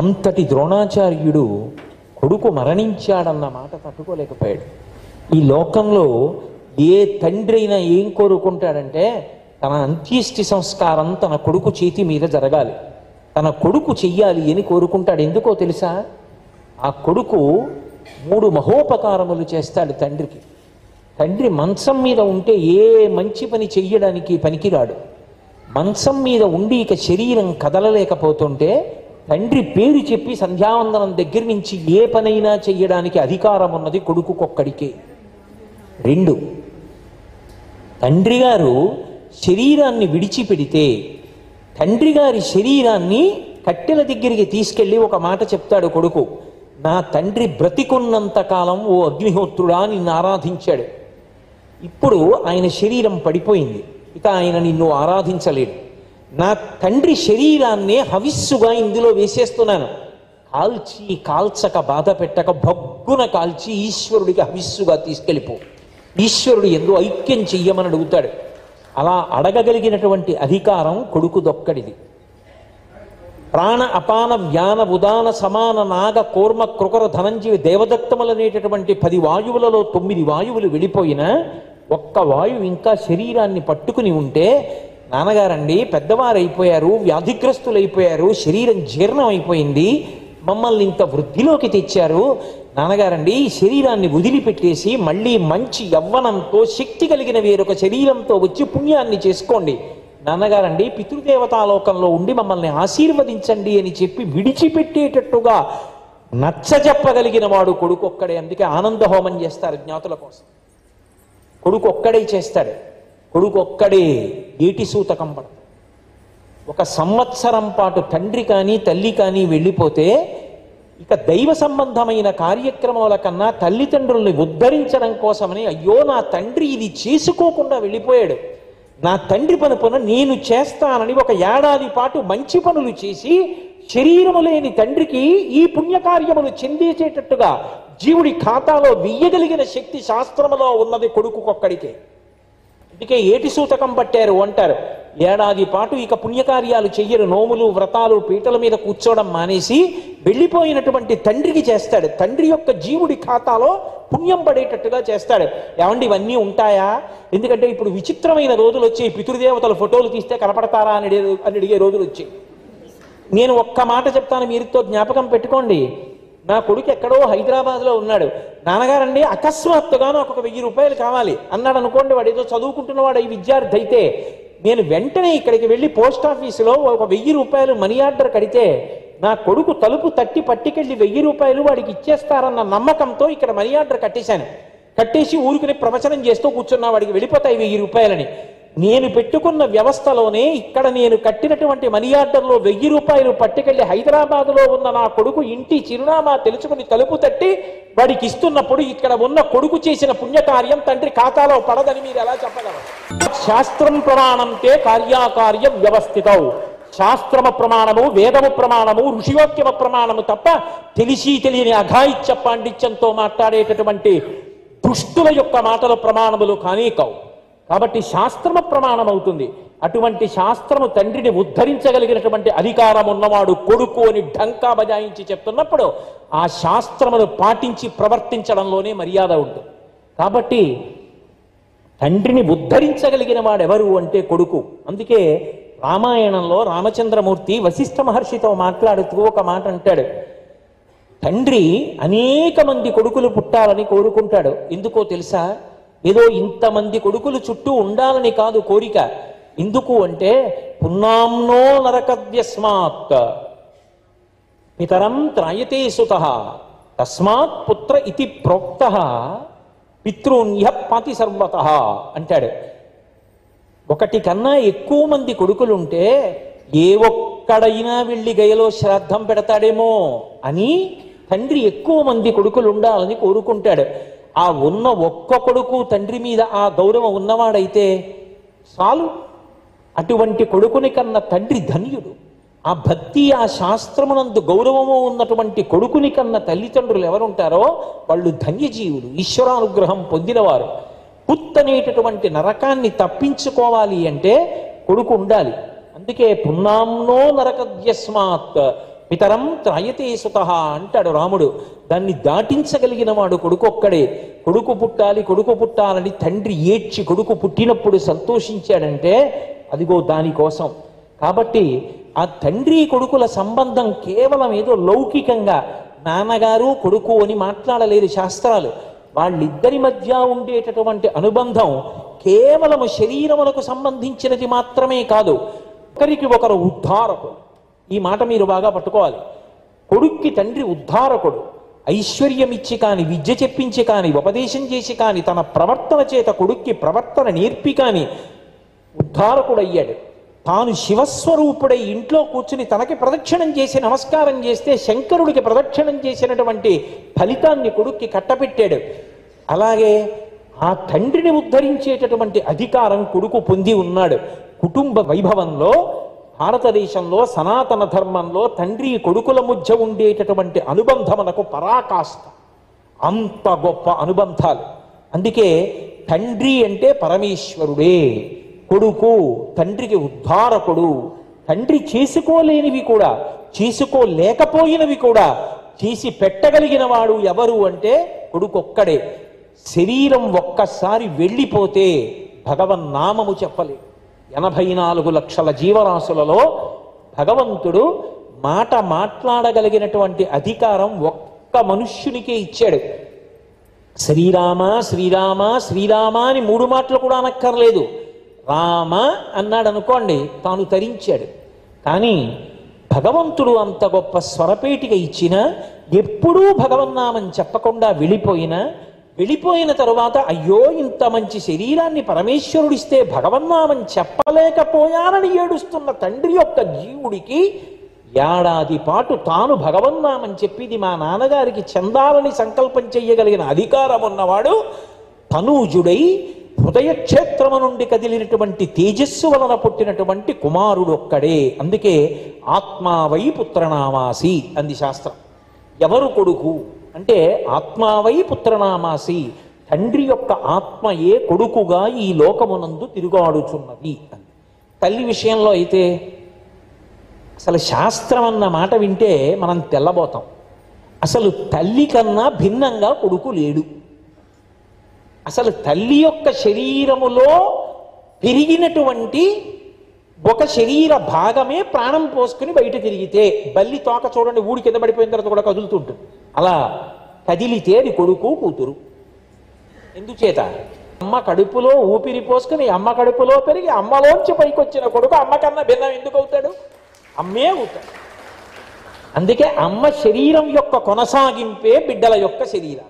అంతటి ద్రోణాచార్యుడు కొడుకు మరణించాడన్న మాట తట్టుకోలేకపోయాడు. ఈ లోకంలో ఏ తండ్రి అయినా ఏం కోరుకుంటాడంటే తన అంత్యేష్టి సంస్కారం తన కొడుకు చేతి మీద జరగాలి, తన కొడుకు చెయ్యాలి అని కోరుకుంటాడు. ఎందుకో తెలుసా? ఆ కొడుకు 3 మహోపకారములు చేస్తాడు తండ్రికి. తండ్రి మంచం మీద ఉంటే ఏ మంచి పని చెయ్యడానికి పనికిరాడు. మంచం మీద ఉండి ఇక శరీరం కదలలేకపోతుంటే తండ్రి పేరు చెప్పి సంధ్యావందనం దగ్గర నుంచి ఏ పనైనా చెయ్యడానికి అధికారం ఉన్నది కొడుకుకొక్కడికే. 2, తండ్రి గారు శరీరాన్ని విడిచిపెడితే తండ్రి గారి శరీరాన్ని కట్టెల దగ్గరికి తీసుకెళ్ళి ఒక మాట చెప్తాడు కొడుకు, నా తండ్రి బ్రతికున్నంత కాలం ఓ అగ్నిహోత్రుడా నిన్ను ఆరాధించాడు, ఇప్పుడు ఆయన శరీరం పడిపోయింది, ఇక ఆయన నిన్ను ఆరాధించలేడు, నా తండ్రి శరీరాన్నే హవిస్సుగా ఇందులో వేసేస్తున్నాను, కాల్చి కాల్చక బాధ పెట్టక భగ్గున కాల్చి ఈశ్వరుడికి హవిస్సుగా తీసుకెళ్ళిపో, ఈశ్వరుడు ఎందు ఐక్యం చెయ్యమని అడుగుతాడు. అలా అడగగలిగినటువంటి అధికారం కొడుకుదొక్కడిది. ప్రాణ అపాన వ్యాన ఉదాన సమాన నాగ కూర్మ కృకర ధనంజీవి దేవదత్తములనేటటువంటి 10 వాయువులలో 9 వాయువులు వెళ్ళిపోయినా ఒక్క వాయువు ఇంకా శరీరాన్ని పట్టుకుని ఉంటే, నాన్నగారండి పెద్దవారైపోయారు, వ్యాధిగ్రస్తులైపోయారు, శరీరం జీర్ణం అయిపోయింది, మమ్మల్ని ఇంత వృద్ధిలోకి తెచ్చారు, నాన్నగారండి ఈ శరీరాన్ని వదిలిపెట్టేసి మళ్ళీ మంచి యవ్వనంతో శక్తి కలిగిన వేరొక శరీరంతో వచ్చి పుణ్యాన్ని చేసుకోండి, నాన్నగారండి పితృదేవతాలోకంలో ఉండి మమ్మల్ని ఆశీర్వదించండి అని చెప్పి విడిచిపెట్టేటట్టుగా నచ్చజెప్పగలిగిన వాడు కొడుకు ఒక్కడే. అందుకే ఆనంద హోమం చేస్తారు జ్ఞాతుల కోసం. కొడుకు ఒక్కడే చేస్తాడు. కొడుకు ఒక్కడే ఏటి సూతకం పడతాడు. 1 సంవత్సరం పాటు తండ్రి కానీ తల్లి కానీ వెళ్ళిపోతే ఇక దైవ సంబంధమైన కార్యక్రమాల కన్నా తల్లిదండ్రుల్ని ఉద్ధరించడం కోసమని, అయ్యో నా తండ్రి ఇది చేసుకోకుండా వెళ్ళిపోయాడు, నా తండ్రి పనున నేను చేస్తానని 1 ఏడాది పాటు మంచి పనులు చేసి శరీరము లేని తండ్రికి ఈ పుణ్యకార్యములు చెందేసేటట్టుగా జీవుడి ఖాతాలో వెయ్యగలిగిన శక్తి శాస్త్రములో ఉన్నది కొడుకుకొక్కడికే. అందుకే ఏటి సూతకం పట్టారు అంటారు. ఏడాది పాటు ఇక పుణ్యకార్యాలు చెయ్యరు, నోములు వ్రతాలు పీటల మీద కూర్చోవడం మానేసి వెళ్ళిపోయినటువంటి తండ్రికి చేస్తాడు. తండ్రి యొక్క జీవుడి ఖాతాలో పుణ్యం పడేటట్టుగా చేస్తాడు. ఏమండి ఇవన్నీ ఉంటాయా? ఎందుకంటే ఇప్పుడు విచిత్రమైన రోజులు వచ్చాయి. పితృదేవతల ఫోటోలు తీస్తే కనపడతారా అని అడిగే రోజులు వచ్చాయి. నేను ఒక్క మాట చెప్తాను, మీరుతో జ్ఞాపకం పెట్టుకోండి. నా కొడుకు ఎక్కడో హైదరాబాద్లో ఉన్నాడు, నాన్నగారండి అకస్మాత్తుగా నాకు 1000 రూపాయలు కావాలి అన్నాడు అనుకోండి. వాడు ఏదో చదువుకుంటున్నవాడు ఈ విద్యార్థి అయితే నేను వెంటనే ఇక్కడికి వెళ్ళి పోస్ట్ ఆఫీసులో 1000 రూపాయలు మనీ ఆర్డర్ కడితే నా కొడుకు తలుపు తట్టి పట్టుకెళ్ళి 1000 రూపాయలు వాడికి ఇచ్చేస్తారన్న నమ్మకంతో ఇక్కడ మనీ ఆర్డర్ కట్టేశాను. కట్టేసి ఊరికి ప్రవచనం చేస్తూ కూర్చున్నా, వాడికి వెళ్ళిపోతాయి 1000 రూపాయలని. నేను పెట్టుకున్న వ్యవస్థలోనే ఇక్కడ నేను కట్టినటువంటి మనీ ఆర్డర్లో 1000 రూపాయలు పట్టుకెళ్ళి హైదరాబాద్లో ఉన్న నా కొడుకు ఇంటి చిరునామా తెలుసుకుని తలుపు తట్టి వాడికి ఇస్తున్నప్పుడు ఇక్కడ ఉన్న కొడుకు చేసిన పుణ్యకార్యం తండ్రి ఖాతాలో పడదని మీరు ఎలా చెప్పగలరు? శాస్త్రం ప్రమాణంతే కార్యాకార్య వ్యవస్థితవు. శాస్త్రమ ప్రమాణము, వేదము ప్రమాణము, ఋషివాక్యమ ప్రమాణము తప్ప తెలిసి తెలియని అఘాయిత్య పాండిత్యంతో మాట్లాడేటటువంటి దుష్టుల యొక్క మాటల ప్రమాణములు కానీ కావు. కాబట్టి శాస్త్రమ ప్రమాణం అవుతుంది. అటువంటి శాస్త్రము తండ్రిని ఉద్ధరించగలిగినటువంటి అధికారం ఉన్నవాడు కొడుకు అని ఢంకా బజాయించి చెప్తున్నప్పుడు ఆ శాస్త్రమును పాటించి ప్రవర్తించడంలోనే మర్యాద ఉంటుంది. కాబట్టి తండ్రిని ఉద్ధరించగలిగిన వాడెవరు అంటే కొడుకు. అందుకే రామాయణంలో రామచంద్రమూర్తి వశిష్ఠ మహర్షితో మాట్లాడుతూ ఒక మాట అంటాడు. తండ్రి అనేక మంది కొడుకులు పుట్టాలని కోరుకుంటాడు. ఎందుకో తెలుసా? ఏదో ఇంతమంది కొడుకులు చుట్టూ ఉండాలని కాదు కోరిక. ఎందుకు అంటే పున్నాంనో నరకద్యస్మాత్ పితరం త్రాయతే సుతః తస్మాత్ పుత్ర ఇతి ప్రోక్తః పితృన్య పాతి సర్వతః అంటాడు. 1 కన్నా ఎక్కువ మంది కొడుకులుంటే ఏ ఒక్కడైనా వెళ్ళి గయలో శ్రాద్ధం పెడతాడేమో అని తండ్రి ఎక్కువ మంది కొడుకులు ఉండాలని కోరుకుంటాడు. ఆ ఉన్న ఒక్క కొడుకు తండ్రి మీద ఆ గౌరవం ఉన్నవాడైతే చాలు. అటువంటి కొడుకుని కన్నా తండ్రి ధన్యుడు. ఆ భక్తి ఆ శాస్త్రమునందు గౌరవము ఉన్నటువంటి కొడుకుని కన్నా తల్లిదండ్రులు ఎవరుంటారో వాళ్ళు ధన్యజీవులు, ఈశ్వరానుగ్రహం పొందినవారు. పుత్తనేటటువంటి నరకాన్ని తప్పించుకోవాలి అంటే కొడుకు ఉండాలి. అందుకే పున్నాంనో నరకద్యస్మాత్ పితరం త్రాయతే సుతః అంటాడు రాముడు. దాన్ని దాటించగలిగిన వాడు కొడుకు ఒక్కడే. కొడుకు పుట్టాలని తండ్రి ఏడ్చి కొడుకు పుట్టినప్పుడు సంతోషించాడంటే అదిగో దానికోసం. కాబట్టి ఆ తండ్రి కొడుకుల సంబంధం కేవలం ఏదో లౌకికంగా నాన్నగారు కొడుకు అని మాట్లాడలేదు శాస్త్రాలు. వాళ్ళిద్దరి మధ్య ఉండేటటువంటి అనుబంధం కేవలము శరీరములకు సంబంధించినది మాత్రమే కాదు, ఒకరికి ఒకరు ఉద్ధారకుడు. ఈ మాట మీరు బాగా పట్టుకోవాలి. కొడుక్కి తండ్రి ఉద్ధారకుడు. ఐశ్వర్యం ఇచ్చి కాని, విద్య చెప్పించి కాని, ఉపదేశం చేసి కాని, తన ప్రవర్తన చేత కొడుక్కి ప్రవర్తన నేర్పి కాని ఉద్ధారకుడయ్యాడు. తాను శివస్వరూపుడై ఇంట్లో కూర్చుని తనకి ప్రదక్షిణం చేసి నమస్కారం చేస్తే శంకరుడికి ప్రదక్షిణం చేసినటువంటి ఫలితాన్ని కొడుక్కి కట్టపెట్టాడు. అలాగే ఆ తండ్రిని ఉద్ధరించేటటువంటి అధికారం కొడుకు పొంది ఉన్నాడు. కుటుంబ వైభవంలో, భారతదేశంలో సనాతన ధర్మంలో తండ్రి కొడుకుల మధ్య ఉండేటటువంటి అనుబంధమునకు పరాకాష్ఠ. అంత గొప్ప అనుబంధాలు. అందుకే తండ్రి అంటే పరమేశ్వరుడే, కొడుకు తండ్రికి ఉద్ధారకుడు. తండ్రి చేసుకోలేనివి కూడా, చేసుకోలేకపోయినవి కూడా చేసి పెట్టగలిగిన వాడు ఎవరు అంటే కొడుకొక్కడే. శరీరం ఒక్కసారి వెళ్ళిపోతే భగవన్నామము చెప్పలేదు. 84 లక్షల జీవరాశులలో భగవంతుడు మాట మాట్లాడగలిగినటువంటి అధికారం ఒక్క మనుష్యునికే ఇచ్చాడు. శ్రీరామ శ్రీరామ శ్రీరామ అని 3 మాటలు కూడా అనక్కర్లేదు. రామ అన్నాడు అనుకోండి, తాను తరించాడు. కానీ భగవంతుడు అంత గొప్ప స్వరపేటిక ఇచ్చినా ఎప్పుడూ భగవన్నామం చెప్పకుండా వెళ్ళిపోయిన తరువాత అయ్యో ఇంత మంచి శరీరాన్ని పరమేశ్వరుడిస్తే భగవన్నామం చెప్పలేకపోయానని ఏడుస్తున్న తండ్రి యొక్క జీవుడికి ఏడాది పాటు తాను భగవన్నామం చెప్పిది మా నాన్నగారికి చెందాలని సంకల్పం చెయ్యగలిగిన అధికారం ఉన్నవాడు తనూజుడై హృదయక్షేత్రము నుండి కదిలినటువంటి తేజస్సు వలన పుట్టినటువంటి కుమారుడు ఒక్కడే. అందుకే ఆత్మావై పుత్రనామాసి అంది శాస్త్రం. ఎవరు కొడుకు అంటే ఆత్మావై పుత్రనామాసి, తండ్రి యొక్క ఆత్మయే కొడుకుగా ఈ లోకమునందు తిరుగాడుచున్నది అని. తల్లి విషయంలో అయితే అసలు శాస్త్రం అన్న మాట వింటే మనం తెల్లబోతాం. అసలు తల్లి కన్నా భిన్నంగా కొడుకు లేడు. అసలు తల్లి యొక్క శరీరములో పెరిగినటువంటి ఒక శరీర భాగమే ప్రాణం పోసుకుని బయట తిరిగితే, బల్లి తోక చూడండి ఊడి కింద పడిపోయిన తర్వాత కూడా కదులుతుంటుంది. అలా కదిలితే అది కొడుకు కూతురు. ఎందుచేత అమ్మ కడుపులో ఊపిరి పోసుకుని అమ్మ కడుపులో పెరిగి అమ్మలోంచి పైకి వచ్చిన కొడుకు అమ్మ కన్నా భిన్నం ఎందుకు అవుతాడు? అమ్మే అవుతాడు. అందుకే అమ్మ శరీరం యొక్క కొనసాగింపే బిడ్డల యొక్క శరీరం.